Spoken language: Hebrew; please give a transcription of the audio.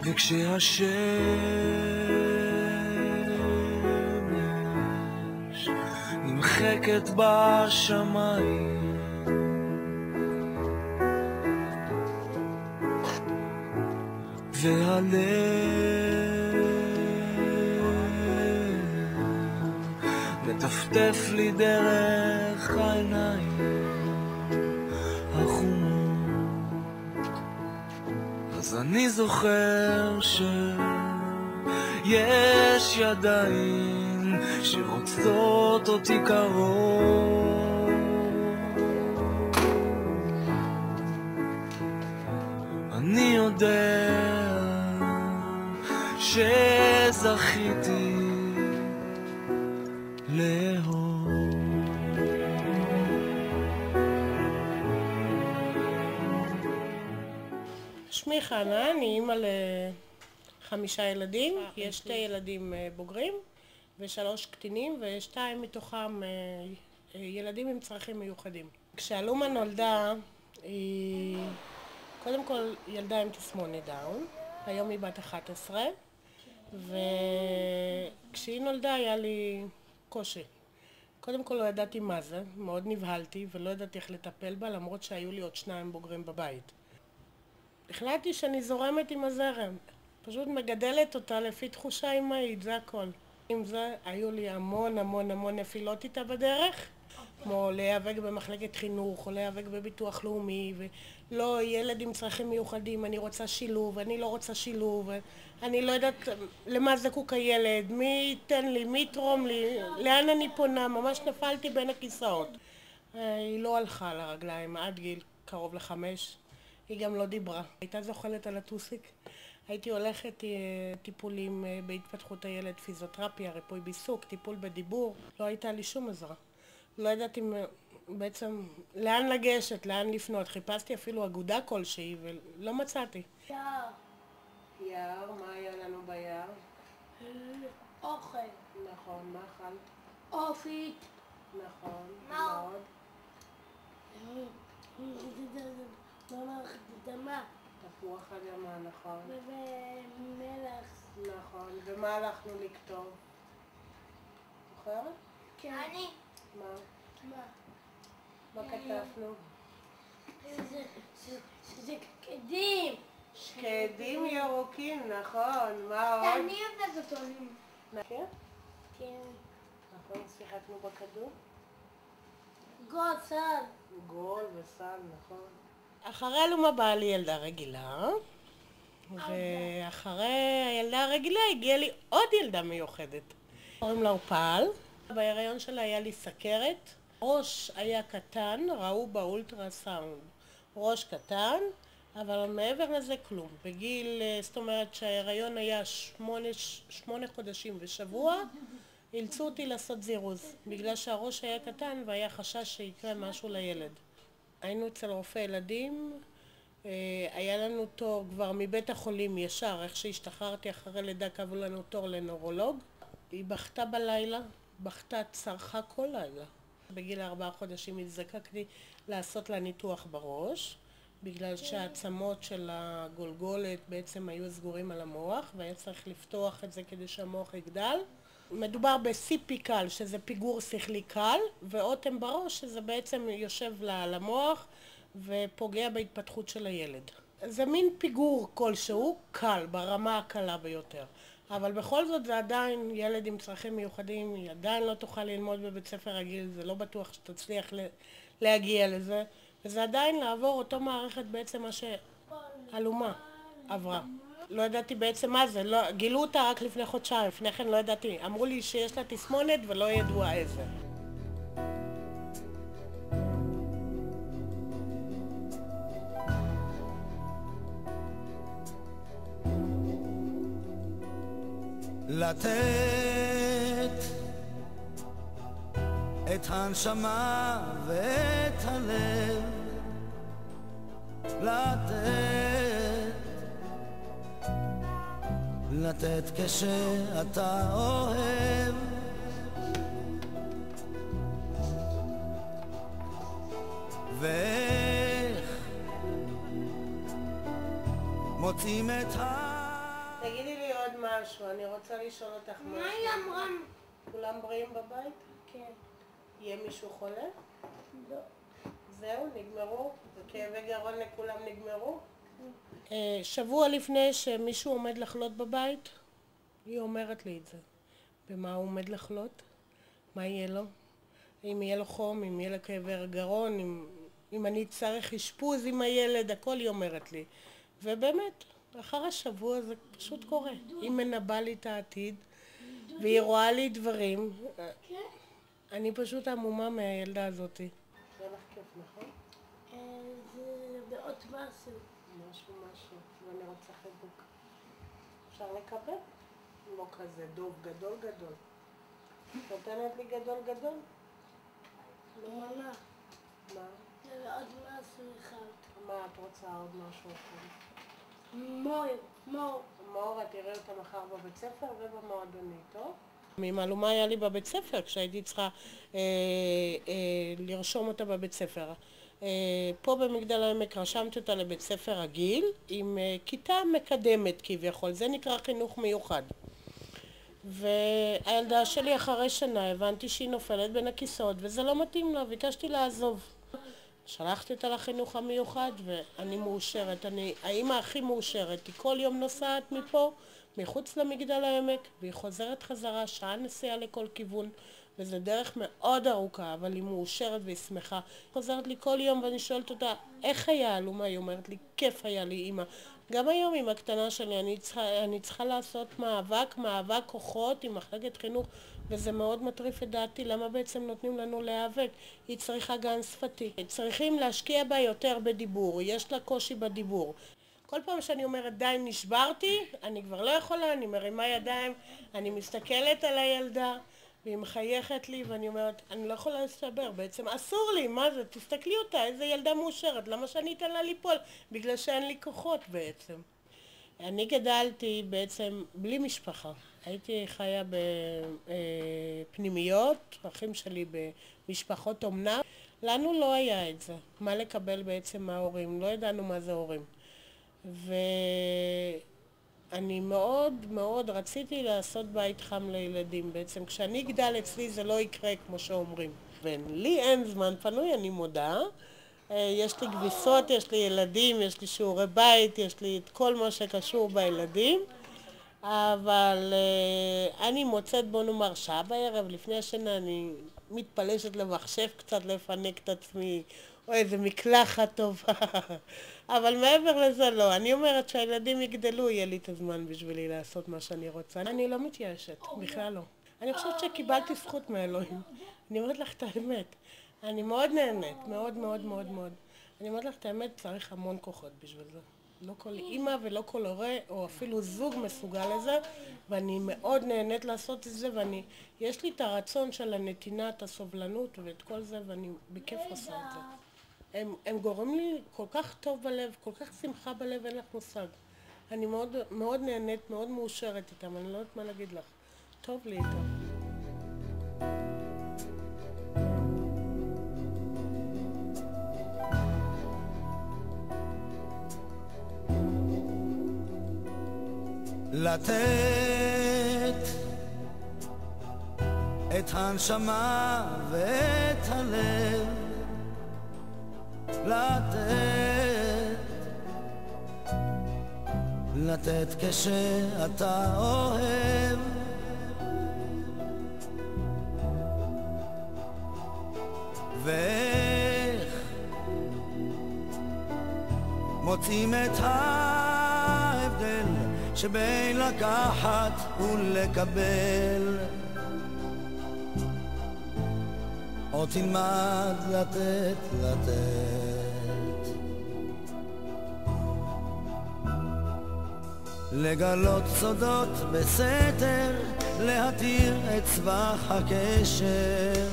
וכשהשמש נמחקת בשמיים והלב מטפטף לי דרך העיניים החומות, אז אני זוכר שיש ידיים שרוצות אותי קרוב. אני יודע שזכיתי לאהוב. שמי חנה, אני אימא ל5 ילדים, יש 2 ילדים בוגרים ו3 קטינים, ו2 מתוכם ילדים עם צרכים מיוחדים. כשאלומה נולדה, היא קודם כל ילדה עם תסמונת דאון, היום היא בת 11, וכשהיא נולדה היה לי קושי. קודם כל לא ידעתי מה זה, מאוד נבהלתי ולא ידעתי איך לטפל בה, למרות שהיו לי עוד 2 בוגרים בבית. החלטתי שאני זורמת עם הזרם, פשוט מגדלת אותה לפי תחושה אמהית, זה הכל. עם זה היו לי המון נפילות איתה בדרך, כמו להיאבק במחלקת חינוך או להיאבק בביטוח לאומי, ולא, ילד עם צרכים מיוחדים, אני רוצה שילוב, אני לא רוצה שילוב, אני לא יודעת למה זקוק הילד, מי ייתן לי, מי יתרום לי, לאן אני פונה, ממש נפלתי בין הכיסאות. היא לא הלכה על הרגליים עד גיל קרוב ל5, היא גם לא דיברה, הייתה זוחלת על הטוסיק. הייתי הולכת טיפולים בהתפתחות הילד, פיזיותרפיה, ריפוי בעיסוק, טיפול בדיבור, לא הייתה לי שום עזרה. לא ידעתי בעצם לאן לגשת, לאן לפנות, חיפשתי אפילו אגודה כלשהי ולא מצאתי. יער. יער, מה היה לנו ביער? אוכל. נכון, מה אכל? אופית. נכון, מה מאוד. ממש אדמה. תפוח אדמה, נכון. ומלח. נכון, ומה הלכנו לכתוב? זוכרת? כן. אני. מה? מה? מה כתבנו? שזה שקדים. שקדים ירוקים, נכון, מה עוד? אני ובגדולים. כן? כן. נכון, שיחקנו בכדור? גול, סל. גול וסל, נכון. אחרי אלומה באה לי ילדה רגילה, ואחרי הילדה הרגילה הגיעה לי עוד ילדה מיוחדת. קוראים לה אופל. בהיריון שלה היה לי סכרת, ראש היה קטן, ראו באולטרסאונד ראש קטן, אבל מעבר לזה כלום. בגיל, זאת אומרת שההיריון היה 8 חודשים ושבוע, אילצו אותי לעשות זירוז, בגלל שהראש היה קטן והיה חשש שיקרה משהו לילד. היינו אצל רופא ילדים, היה לנו תור כבר מבית החולים ישר, איך שהשתחררתי אחרי לידה קבעו לנו תור לנורולוג. היא בכתה בלילה, בכתה, צרחה כל לילה. בגיל 4 חודשים הזדקקתי לעשות לה ניתוח בראש, בגלל שהעצמות של הגולגולת בעצם היו סגורים על המוח, והיה צריך לפתוח את זה כדי שהמוח יגדל. מדובר ב-CP קל, שזה פיגור שכלי קל, ואוטם בראש, שזה בעצם יושב לה על המוח ופוגע בהתפתחות של הילד. זה מין פיגור כלשהו, קל, ברמה הקלה ביותר. אבל בכל זאת זה עדיין ילד עם צרכים מיוחדים, היא עדיין לא תוכל ללמוד בבית ספר רגיל, זה לא בטוח שתצליח להגיע לזה, וזה עדיין לעבור אותו מערכת בעצם מה שאלומה עברה. לא ידעתי בעצם מה זה, לא, גילו אותה רק לפני חודשיים, לפני כן לא ידעתי, אמרו לי שיש לה תסמונת ולא ידוע איזה. לתת את הנשמה ואת הלב, לתת כשאתה אוהב, ואיך מוצאים את תגידי לי עוד משהו, אני רוצה לשאול אותך משהו. מה היא אמרה? כולם בריאים בבית? כן. יהיה מישהו חולה? לא. זהו, נגמרו? וכאבי גרון לכולם נגמרו? שבוע לפני שמישהו עומד לחלות בבית, היא אומרת לי את זה. במה הוא עומד לחלות? מה יהיה לו? אם יהיה לו חום, אם יהיה לו כאבי גרון, אם אני צריך אשפוז עם הילד, הכל היא אומרת לי. ובאמת, אחר השבוע זה פשוט קורה. היא מנבאה לי את העתיד, והיא רואה לי דברים. אני פשוט עמומה מהילדה הזאת. זה לך כיף, נכון? זה מאוד משהו. משהו, ואני רוצה חיבוק. אפשר לקבל? לא כזה, דוב גדול גדול. נותנת לי גדול גדול? לא מנה. מה? זה מאוד משהו אחד. מה את רוצה עוד משהו אחר? מור. מור, את תראי אותה מחר בבית ספר ובמועדונית, טוב? ממעלומה היה לי בבית ספר כשהייתי צריכה לרשום אותה בבית ספר. פה במגדל העמק רשמתי אותה לבית ספר רגיל עם כיתה מקדמת כביכול, זה נקרא חינוך מיוחד. והילדה שלי אחרי שנה הבנתי שהיא נופלת בין הכיסאות וזה לא מתאים לה, ביקשתי לעזוב. שלחתי אותה לחינוך המיוחד ואני מאושרת, אני האמא הכי מאושרת, היא כל יום נוסעת מפה, מחוץ למגדל העמק, והיא חוזרת חזרה, שעה נסיעה לכל כיוון, וזה דרך מאוד ארוכה, אבל היא מאושרת והיא שמחה. היא חוזרת לי כל יום ואני שואלת אותה, איך היה אלומה? היא אומרת לי, כיף היה לי אמא. גם היום עם הקטנה שלי, אני צריכה לעשות מאבק כוחות עם מחלקת חינוך, וזה מאוד מטריף את דעתי, למה בעצם נותנים לנו להיאבק? היא צריכה גן שפתי. צריכים להשקיע בה יותר בדיבור, יש לה קושי בדיבור. כל פעם שאני אומרת די נשברתי, אני כבר לא יכולה, אני מרימה ידיים, אני מסתכלת על הילדה והיא מחייכת לי ואני אומרת אני לא יכולה להסתבר, בעצם אסור לי, מה זה? תסתכלי אותה, איזה ילדה מאושרת, למה שאני אתן לה ליפול? בגלל שאין לי כוחות בעצם. אני גדלתי בעצם בלי משפחה, הייתי חיה בפנימיות, אחים שלי במשפחות אומנה, לנו לא היה את זה, מה לקבל בעצם מההורים, לא ידענו מה זה הורים. ואני מאוד רציתי לעשות בית חם לילדים. בעצם כשאני אגדל אצלי זה לא יקרה כמו שאומרים. לי אין זמן פנוי, אני מודה. יש לי כביסות, יש לי ילדים, יש לי שיעורי בית, יש לי את כל מה שקשור בילדים. אבל אני מוצאת בוא נאמר שעה בערב, לפני השינה אני מתפלשת למחשב קצת לפנק את עצמי. או איזה מקלחת טובה. אבל מעבר לזה לא. אני אומרת שהילדים יגדלו, יהיה לי את הזמן בשבילי לעשות מה שאני רוצה. אני לא מתייאשת, בכלל לא. אני חושבת שקיבלתי זכות מאלוהים. אני אומרת לך את האמת. אני מאוד נהנית, מאוד. אני אומרת לך את האמת, צריך המון כוחות בשביל זה. לא כל אימא ולא כל הורה, או אפילו זוג מסוגל לזה, ואני מאוד נהנית לעשות את זה, יש לי את הרצון של הנתינה, את הסובלנות ואת כל זה, ואני בכיף עושה את זה. הם גורמים לי כל כך טוב בלב, כל כך שמחה בלב, אין לך מושג. אני מאוד נהנית, מאוד מאושרת איתם, אני לא יודעת מה להגיד לך. טוב לי איתם. לתת את הנשמה ואת הלב, לתת כשאתה אוהב, ואיך מוצאים את ההבדל שבין לקחת ולקבל. עוד תלמד לתת, לגלות סודות בסתר, להתיר את צבח הקשר.